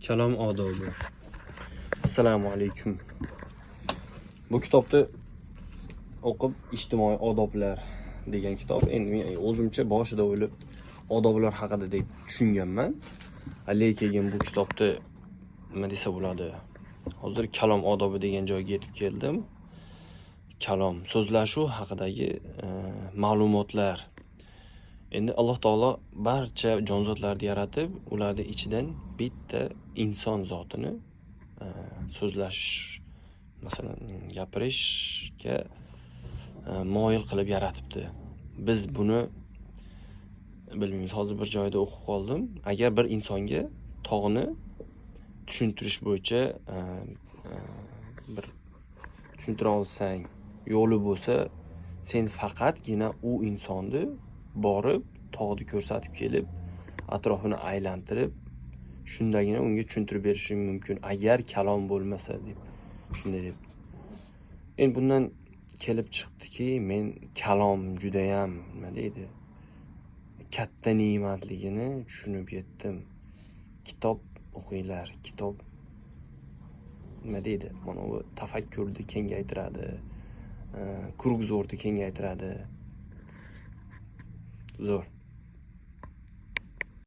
Kalom odobi. Assalomu alaykum. Bu kitobni o'qib ijtimoiy odoblar degan kitob. Endi men o'zimcha boshida o'ylab odoblar haqida deb tushunganman. Lekin bu kitobni nima desa bo'ladi? Hozir kalom odobi degan joyga yetib keldim. Kalom, so'zlashuv haqidagi ma'lumotlar. Endi Alloh taolo barcha jonzotlarni yaratib, ularning ichidan bitta inson zotini so'zlash, masalan, gapirishga moyil qilib yaratibdi. Biz buni bilmaymiz. Hozir bir joyda o'qib qoldim. Agar bir insonga tog'ni tushuntirish bo'yicha bir tushuntira olsang, yo'li bo'lsa, sen faqatgina u insonni borib tog'ni ko'rsatib kelib, atrofini aylantirib, shundagina unga tushuntirib berishing mumkin, agar kalom bo'lmasa deb. Shunday deb. Endi bundan kelib chiqdiki, men kalom judayam nima deydi? Katta ne'matligini tushunib yetdim. Kitob o'qinglar, kitob nima deydi? Mana bu tafakkurni kengaytiradi, kruгозорni kengaytiradi. Zo'r.